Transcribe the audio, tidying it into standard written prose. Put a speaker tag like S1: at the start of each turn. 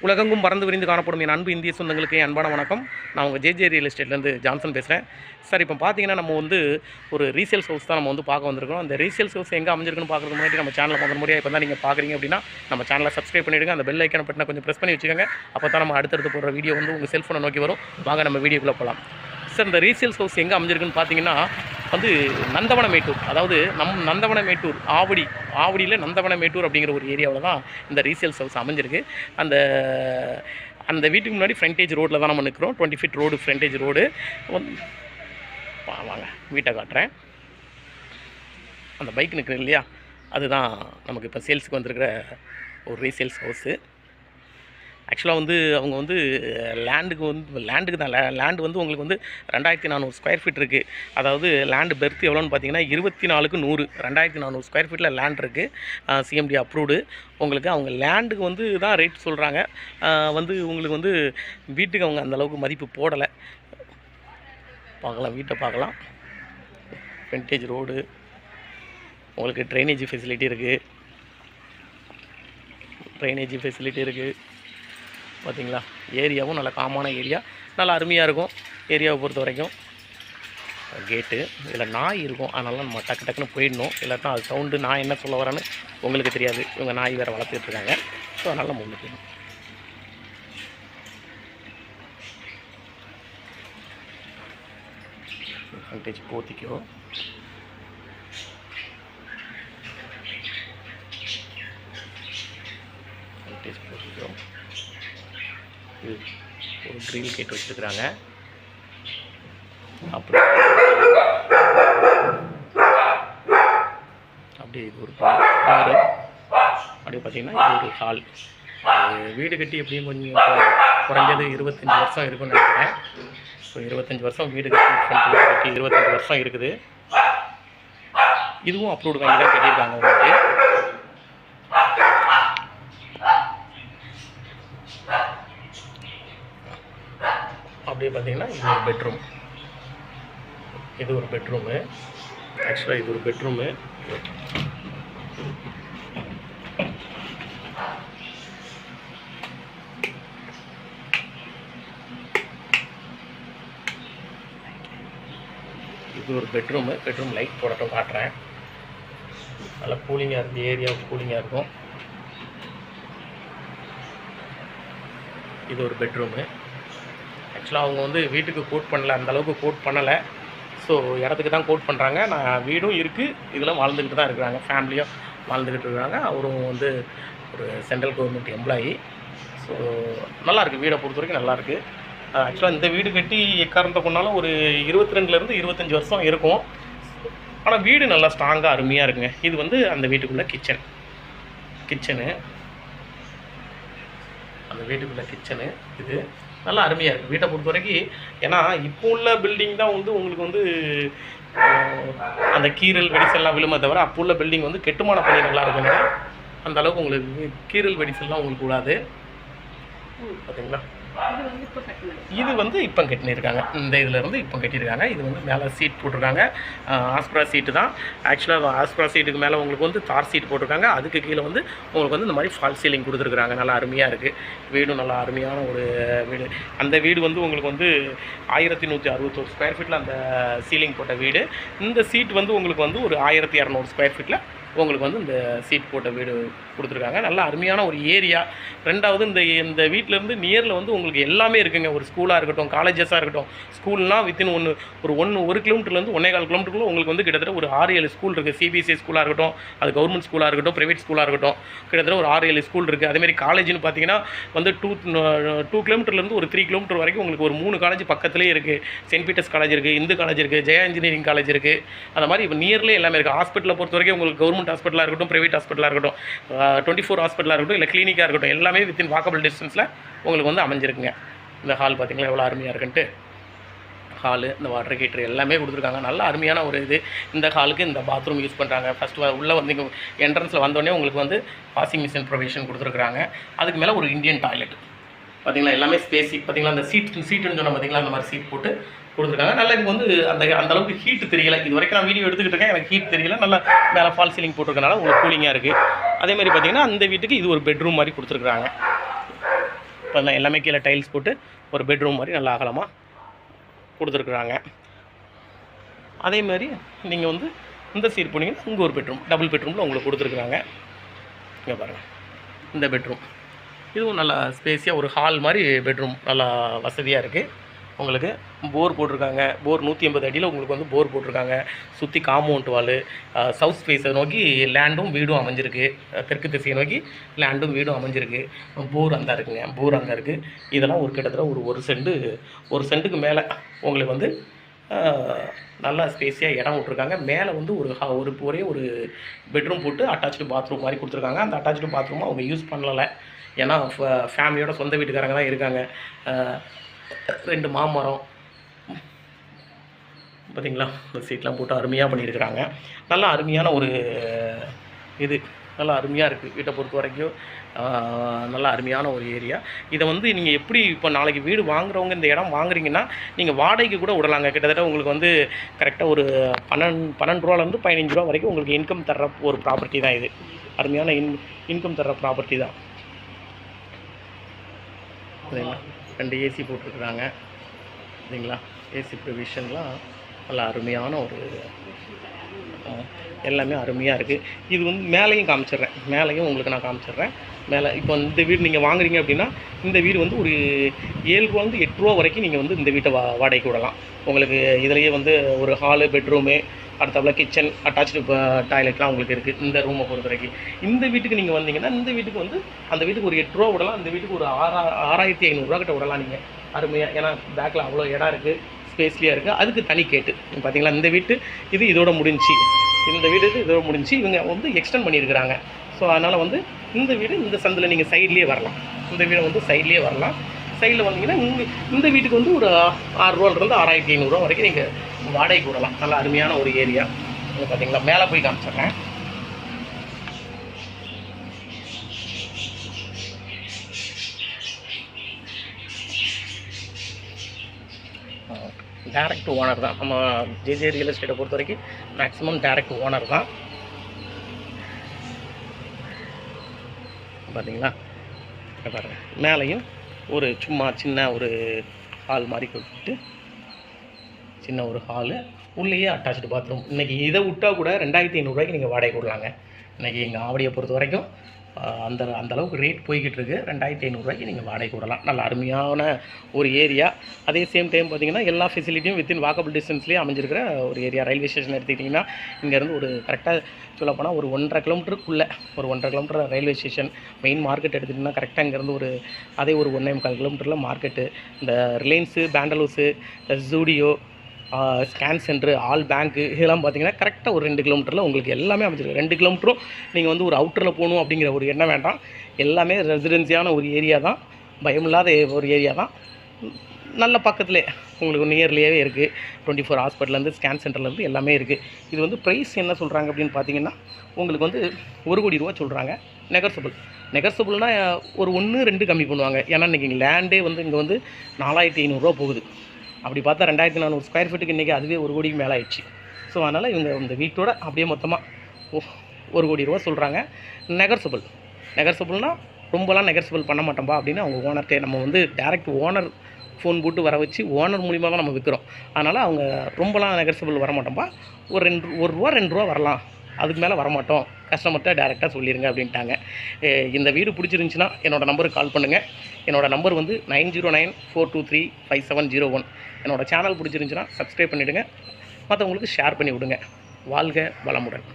S1: உலகெங்கும் பறந்து விரிந்து காணப்படும் என் அன்பு இந்திய சொந்தங்களுக்கு அன்பான வணக்கம். நான் உங்கள் ஜேஜே ரியல் எஸ்டேட்லேருந்து ஜான்சன் பேசுகிறேன். சார், இப்போ பார்த்தீங்கன்னா நம்ம ஒரு ரீசேல்ஸ் ஹவுஸ் தான் நம்ம பார்க்க வந்திருக்கோம். அந்த ரீசேல்ஸ் ஹவுஸ் எங்கே அமைஞ்சிருக்குன்னு பார்க்குறதுக்கு முன்னாடி நம்ம சேனலில் பார்க்குற முறையாக இப்போ தான் நீங்கள் பார்க்குறீங்க அப்படின்னா நம்ம சேனலை சப்ஸ்கிரைப் பண்ணிவிடுங்க. அந்த பெல் ஐக்கான பட்டனை கொஞ்சம் ப்ரெஸ் பண்ணி வச்சுக்கோங்க. அப்போ தான் நம்ம அடுத்தடுத்து போடுற வீடியோ உங்கள் செல்ஃபோனை நோக்கி வரும். வாங்க நம்ம வீடியோக்குள்ளே போகலாம். சார், இந்த ரீசேல்ஸ் ஹவுஸ் எங்கே அமைஞ்சிருக்குன்னு பார்த்தீங்கன்னா நந்தவனமேட்டூர், அதாவது நந்தவனமேட்டூர் ஆவடியில் நந்தவனமேட்டூர் அப்படிங்கிற ஒரு ஏரியாவில் தான் இந்த ரீசேல்ஸ் ஹவுஸ் அமைஞ்சிருக்கு. அந்த வீட்டுக்கு முன்னாடி ஃப்ரண்டேஜ் ரோட்டில் தான் நம்ம நிற்கிறோம். 20 feet ரோடு, ஃப்ரண்டேஜ் ரோடு. வாங்க வீட்டை காட்டுறேன். அந்த பைக் நிற்கிறேன் இல்லையா, அதுதான் நமக்கு இப்போ சேல்ஸுக்கு வந்திருக்கிற ஒரு ரீசேல்ஸ் ஹவுஸு. ஆக்சுவலாக அவங்க லேண்டுக்கு தான் லேண்டு உங்களுக்கு 2400 ஸ்கொயர் ஃபீட் இருக்குது. அதாவது லேண்டு பெர்த் எவ்வளோன்னு பார்த்தீங்கன்னா 24/100 2400 ஸ்கொயர் ஃபீட்டில் லேண்ட் இருக்குது. CMD approved. உங்களுக்கு அவங்க லேண்டுக்கு தான் ரேட் சொல்கிறாங்க. உங்களுக்கு வீட்டுக்கு அவங்க அந்தளவுக்கு மதிப்பு போடலை. பார்க்கலாம், வீட்டை பார்க்கலாம். ஃப்ரண்டேஜ் ரோடு, உங்களுக்கு ட்ரைனேஜ் ஃபெசிலிட்டி இருக்குது. பார்த்தீங்களா, ஏரியாவும் நல்ல காமான ஏரியா, நல்லா அருமையாக இருக்கும். ஏரியாவை பொறுத்த வரைக்கும் கேட்டு இதில் நாய் இருக்கும், அதனால நம்ம டக்குன்னு போயிடணும். இல்லாட்டா அது சவுண்டு நான் என்ன சொல்ல வரேன்னு உங்களுக்கு தெரியாது. இவங்க நாய் வேறு வளர்த்துட்ருக்காங்க. ஸோ அதனால் நம்ம ஒன்று போயிடணும். ஃப்ரண்டேஜ் போத்திக்கோ. ஒரு க்ரில் கேட் வச்சுருக்குறாங்க. அப்புறம் அப்படியே இது ஒரு காரு. அப்படியே பார்த்திங்கன்னா இது ஒரு ஹால். வீடு கட்டி எப்படியும் கொஞ்சம் குறைஞ்சது 25 வருஷம் இருக்குன்னு நினைக்கிறேன். ஸோ 25 வருஷம் வீடு கட்டி 25 வருஷம் இருக்குது. இதுவும் அப்ரூவ்டு வாங்கி தான் கட்டியிருக்காங்க உங்களுக்கு. அப்படியே பார்த்தீங்கன்னா இது ஒரு பெட்ரூமு. ஆக்சுவலாக இது ஒரு பெட்ரூமு. பெட்ரூம் லைட் போடட்டும், காட்டுறேன். நல்லா கூலிங்காக இருக்குது, ஏரியா கூலிங்காக இருக்கும். இது ஒரு பெட்ரூமு. ஆக்சுவலாக அவங்க வீட்டுக்கு கோட் பண்ணலை, அந்தளவுக்கு கோட் பண்ணலை. ஸோ இடத்துக்கு தான் கோட் பண்ணுறாங்க. வீடும் இருக்குது, இதெல்லாம் வாழ்ந்துக்கிட்டு தான் இருக்கிறாங்க, ஃபேமிலியும் வாழ்ந்துக்கிட்டு இருக்கிறாங்க. அவரும் ஒரு சென்ட்ரல் கவர்மெண்ட் எம்ப்ளாயி. ஸோ நல்லாயிருக்கு, வீடை பொறுத்த வரைக்கும் நல்லாயிருக்கு. ஆக்சுவலாக இந்த வீடு கட்டி எக்காரணத்தை கொண்டாலும் ஒரு 22 to 25 வருஷம் இருக்கும். ஆனால் வீடு நல்லா ஸ்ட்ராங்காக அருமையாக இருக்குங்க. இது அந்த வீட்டுக்குள்ளே கிச்சனு அந்த வீட்டுக்குள்ளே கிச்சனு. இது நல்லா அருமையாக இருக்குது வீட்டை பொறுத்த வரைக்கும். ஏன்னா இப்போ உள்ள பில்டிங் தான் உங்களுக்கு அந்த கீரல் வெடிசெல்லாம் விழுமை தவிர, அப்போ உள்ள பில்டிங் கெட்டுமான பணி நல்லா இருக்குங்க. அந்த அளவுக்கு உங்களுக்கு கீரல் வெடிசெல்லாம் உங்களுக்கு கூடாது. பார்த்தீங்களா, இது இப்போ கட்டினிருக்காங்க. இந்த இதிலேருந்து இப்போ கட்டியிருக்காங்க. இது மேலே சீட் போட்டிருக்காங்க. ஆஸ்பிரா சீட்டு தான். ஆக்சுவலாக ஆஸ்பிரா சீட்டுக்கு மேலே உங்களுக்கு தார் சீட் போட்டிருக்காங்க. அதுக்கு கீழே உங்களுக்கு இந்த மாதிரி ஃபால் சீலிங் கொடுத்துருக்குறாங்க. நல்லா அருமையாக இருக்குது. வீடும் நல்லா அருமையான ஒரு வீடு. அந்த வீடு உங்களுக்கு 1161 ஸ்கொயர் ஃபீட்டில் அந்த சீலிங் போட்ட வீடு. இந்த சீட் உங்களுக்கு ஒரு 1200 ஸ்கொயர் ஃபீட்டில் உங்களுக்கு இந்த சீட் போட்ட வீடு கொடுத்துருக்காங்க. நல்லா அருமையான ஒரு ஏரியா. ரெண்டாவது இந்த வீட்டிலேருந்து நியரில் உங்களுக்கு எல்லாமே இருக்குங்க. ஒரு ஸ்கூலாக இருக்கட்டும், காலேஜஸாக இருக்கட்டும். ஸ்கூல்னால் வித்தின் 1 கிலோமீட்டர்லேருந்து 1.25 கிலோமீட்டருக்குள்ள உங்களுக்கு கிட்டத்தட்ட ஒரு 6-7 ஸ்கூல் இருக்குது. சிபிஎஸ்சி ஸ்கூலாக இருக்கட்டும், அது கவர்மெண்ட் ஸ்கூலாக இருக்கட்டும், ப்ரைவேட் ஸ்கூலாக இருக்கட்டும், கிட்டத்தட்ட ஒரு 6-7 ஸ்கூல் இருக்குது. அதேமாதிரி காலேஜ்னு பார்த்தீங்கன்னா 2 கிலோமீட்டர்லேருந்து ஒரு 3 கிலோமீட்டர் வரைக்கும் உங்களுக்கு ஒரு 3 காலேஜ் பக்கத்துலேயே இருக்குது. சென்ட் பீட்டர்ஸ் காலேஜ் இருக்குது, இந்து காலேஜ் இருக்குது, ஜெயா இன்ஜினியரிங் காலேஜ் இருக்குது. அந்த மாதிரி இப்போ நியர்லேயே எல்லாமே இருக்குது. ஹாஸ்பிட்டலை பொறுத்த வரைக்கும் உங்களுக்கு கவர்மெண்ட் ஹாஸ்பிட்டலாக இருக்கட்டும், ப்ரைவேட் ஹாஸ்பிட்டலாக இருக்கட்டும், 24 ஹாஸ்பிட்டலாக இருக்கட்டும், இல்லை கிளினிக்காக இருக்கட்டும், எல்லாமே வித்தின் வாக்கபிள் டிஸ்டன்ஸில் உங்களுக்கு அமைஞ்சிருக்குங்க. இந்த ஹால் பார்த்தீங்களா எவ்வளோ அருமையாக இருக்குன்ட்டு. ஹாலு, இந்த வாட்டர் ஹீட்ரு எல்லாமே கொடுத்துருக்காங்க. நல்ல அருமையான ஒரு இது. இந்த ஹாலுக்கு இந்த பாத்ரூம் யூஸ் பண்ணுறாங்க. ஃபஸ்ட்டு உள்ளே என்ட்ரன்ஸில் வந்தோடனே உங்களுக்கு வாஷிங் மிஷின் ப்ரொவிஷன் கொடுத்துருக்குறாங்க. அதுக்கு மேலே ஒரு இந்தியன் டாய்லெட் பார்த்தீங்களா, எல்லாமே ஸ்பேஸி. பார்த்தீங்களா, அந்த சீட்டுன்னு சொன்னால் பார்த்தீங்களா, அந்த மாதிரி சீட் போட்டு கொடுத்துருக்காங்க. நல்லா எனக்கு அந்த அளவுக்கு ஹீட் தெரியல. இது வரைக்கும் நான் வீடியோ எடுத்துக்கிட்டு இருக்கேன், எனக்கு ஹீட் தெரியல. நல்லா மேலே ஃபால் சீலிங் போட்டிருக்கனால உங்களுக்கு கூலிங்காக இருக்குது. அதேமாதிரி பார்த்தீங்கன்னா அந்த வீட்டுக்கு இது ஒரு பெட்ரூம் மாதிரி கொடுத்துருக்குறாங்க. இப்போ எல்லாமே கீழே டைல்ஸ் போட்டு ஒரு பெட்ரூம் மாதிரி நல்லா அகலமாக கொடுத்துருக்குறாங்க. அதே மாதிரி நீங்கள் வந்து இந்த சைடு போனீங்கன்னா இங்கே ஒரு பெட்ரூம், டபுள் பெட்ரூமில் உங்களுக்கு கொடுத்துருக்குறாங்க. இங்கே பாருங்கள், இந்த பெட்ரூம் இதுவும் நல்லா ஸ்பேஸியாக ஒரு ஹால் மாதிரி பெட்ரூம், நல்லா வசதியாக இருக்குது. உங்களுக்கு போர் போட்டிருக்காங்க. போர் 180 அடியில் உங்களுக்கு வந்து போர் போட்டிருக்காங்க. சுற்றி காம்பவுண்ட் வால், சவுத் ஃபேஸை நோக்கி லேண்டும் வீடும் அமைஞ்சிருக்கு. தெற்கு திசையை நோக்கி லேண்டும் வீடும் அமைஞ்சிருக்கு. போர் அங்கே இருக்குங்க, போர் அங்கே இருக்குது. இதெல்லாம் ஒரு கிட்டத்தட்ட ஒரு சென்ட்டுக்கு மேலே உங்களுக்கு வந்து நல்லா ஸ்பேஸியாக இடம் விட்ருக்காங்க. மேலே வந்து ஒரே ஒரு பெட்ரூம் போட்டு அட்டாச்சு பாத்ரூம் மாதிரி கொடுத்துருக்காங்க. அந்த அட்டாச்சு பாத்ரூமை அவங்க யூஸ் பண்ணலை, ஏன்னா ஃபேமிலியோட சொந்த வீட்டுக்காரங்க தான் இருக்காங்க. 2 மாமரம் பார்த்திங்களா, இந்த சீட்லாம் போட்டு அருமையாக பண்ணியிருக்கிறாங்க. நல்லா அருமையான ஒரு இது, நல்லா அருமையாக இருக்குது. வீட்டை பொறுத்த வரைக்கும் நல்லா அருமையான ஒரு ஏரியா. இதை வந்து நீங்கள் எப்படி இப்போ நாளைக்கு வீடு வாங்குறவங்க இந்த இடம் வாங்குறீங்கன்னா நீங்கள் வாடகைக்கு கூட விடலாங்க. கிட்டத்தட்ட உங்களுக்கு வந்து கரெக்டாக ஒரு 12 ரூபாலேருந்து 15 ரூபா வரைக்கும் உங்களுக்கு இன்கம் தர்ற ஒரு ப்ராப்பர்ட்டி தான் இது. அருமையான இன்கம் தர்ற ப்ராப்பர்ட்டி தான். சரிங்களா, 2 ஏசி போட்டிருக்குறாங்க. சரிங்களா, ஏசி ப்ரொவிஷன்லாம் நல்லா அருமையான ஒரு எல்லாமே அருமையாக இருக்குது. இது வந்து மேலேயும் காமிச்சிட்றேன், மேலேயும் உங்களுக்கு நான் காமிச்சிட்றேன். மேலே இப்போ இந்த வீடு நீங்கள் வாங்குறீங்க அப்படின்னா இந்த வீடு வந்து ஒரு 7 ரூபாலேருந்து 8 ரூபா வரைக்கும் நீங்கள் வந்து இந்த வீட்டை வாடகைக்கு விடலாம். உங்களுக்கு இதிலேயே வந்து ஒரு ஹாலு, பெட்ரூமு, அடுத்தப்பல கிச்சன், அட்டாச்சு டாய்லெட்லாம் உங்களுக்கு இருக்குது. இந்த ரூமை பொறுத்த வரைக்கும் இந்த வீட்டுக்கு நீங்கள் வந்தீங்கன்னா இந்த வீட்டுக்கு வந்து அந்த வீட்டுக்கு ஒரு 8 ரூபா விடலாம். அந்த வீட்டுக்கு ஒரு 6500 கிட்ட விடலாம் நீங்கள் அருமையாக. ஏன்னா பேக்கில் அவ்வளோ இடம் இருக்குது, ஸ்பேஸ்லியாக இருக்குது. அதுக்கு தனி கேட்டு பார்த்தீங்களா, இந்த வீட்டு இது இதோட முடிஞ்சு, இந்த வீடு இதோட முடிஞ்சு இவங்க வந்து எக்ஸ்டெண்ட் பண்ணியிருக்கிறாங்க. ஸோ அதனால் வந்து இந்த வீடு இந்த சந்தில் நீங்கள் சைட்லேயே வரலாம். இந்த வீடை வந்து சைட்லேயே வரலாம். சைடில் வந்தீங்கன்னா இந்த வீட்டுக்கு வந்து ஒரு 6 ரூபாலேருந்து 6500 வரைக்கும் நீங்கள் வாடகைக்கு விடலாம். நல்லா அருமையான ஒரு ஏரியா. பார்த்தீங்களா, மேலே போய் காமிச்சிட்றேன். டைரக்ட் ஓனர் தான் நம்ம ஜேஜே ரியல் எஸ்டேட்டை பொறுத்த வரைக்கும். மேக்ஸிமம் டைரக்ட் ஓனர் தான். பார்த்தீங்களா, பாருங்கள், மேலேயும் ஒரு சும்மா சின்ன ஒரு ஹால் மாதிரி கொடுத்துட்டு சின்ன ஒரு ஹாலு, உள்ளேயே அட்டாச்சு பாத்ரூம். இன்றைக்கி இதை விட்டால் கூட 2500 நீங்கள் வாடகை கொடுலாங்க. இன்றைக்கி எங்கள் ஆவடியை பொறுத்த வரைக்கும் அந்த அளவுக்கு ரேட் போய்கிட்டு இருக்குது. 2500 நீங்கள் வாடகை விடலாம். நல்ல அருமையான ஒரு ஏரியா. அதே சேம் டைம் பார்த்திங்கன்னா எல்லா ஃபெசிலிட்டியும் வித்தின் வாக்கபிள் டிஸ்டன்ஸ்லேயே அமைஞ்சிருக்கிற ஒரு ஏரியா. ரயில்வே ஸ்டேஷன் எடுத்துக்கிட்டிங்கன்னா இங்கேருந்து ஒரு கரெக்டாக சொல்லப்போனால் ஒரு 1.5 கிலோமீட்டருக்குள்ளே, ஒரு 1.5 kilometre railway station. Main market எடுத்துக்கிட்டிங்கன்னா கரெக்டாக இங்கேருந்து ஒரு 1.25 கிலோமீட்டரில் மார்க்கெட்டு. இந்த Reliance, Pantaloons, Zudio, scan centre, all bank, இதெல்லாம் பார்த்திங்கன்னா கரெக்டாக ஒரு 2 கிலோமீட்டரில் உங்களுக்கு எல்லாமே அமைச்சிருக்கு. 2 கிலோமீட்டரும் நீங்கள் வந்து ஒரு அவுட்டரில் போகணும் அப்படிங்கிற ஒரு எண்ணம் வேண்டாம். எல்லாமே ரெசிடென்சியான ஒரு ஏரியா தான், பயமில்லாத ஒரு ஏரியா தான். நல்ல பக்கத்துலேயே உங்களுக்கு நியர்லேயே இருக்குது. 24 ஹாஸ்பிட்டல்லேருந்து, ஸ்கேன் சென்டர்லேருந்து எல்லாமே இருக்குது. இது வந்து ப்ரைஸ் என்ன சொல்கிறாங்க அப்படின்னு பார்த்தீங்கன்னா உங்களுக்கு வந்து 1 கோடி ரூபா சொல்கிறாங்க. நெகர்சபிள்னால் ஒரு 1-2 கம்மி பண்ணுவாங்க. ஏன்னா இன்றைக்கி லேண்டே வந்து இங்கே வந்து 4500 போகுது. அப்படி பார்த்தா 2400 ஸ்கொயர் ஃபீட்டுக்கு இன்றைக்கி அதுவே 1 கோடிக்கு மேலே ஆயிடுச்சு. ஸோ அதனால் இவங்க இந்த வீட்டோட அப்படியே மொத்தமாக 1 கோடி ரூபா சொல்கிறாங்க. நெகர்சபிள்னால் ரொம்பலாம் நெகர்சபிள் பண்ண மாட்டோம்பா அப்படின்னு அவங்க ஓனர்கிட்டே நம்ம வந்து டேரெக்ட் ஓனர் ஃபோன் போட்டு வர வச்சு ஓனர் மூலிமா தான் நம்ம விற்கிறோம். அதனால் அவங்க ரொம்பலாம் நெகர்சபிள் வர மாட்டோம்பா, ஒரு 1 ரூபா 2 ரூபா வரலாம், அதுக்கு மேலே வரமாட்டோம், கஸ்டமர்கிட்ட டேரெக்டாக சொல்லிடுங்க அப்படின்ட்டாங்க. இந்த வீடு பிடிச்சிருந்துச்சின்னா என்னோடய நம்பருக்கு கால் பண்ணுங்கள். என்னோடய நம்பர் வந்து 9094235701. என்னோடய சேனல் பிடிச்சிருந்துச்சின்னா சப்ஸ்கிரைப் பண்ணிவிடுங்க, மற்றவங்களுக்கு ஷேர் பண்ணி விடுங்க. வாழ்க வளமுடன்.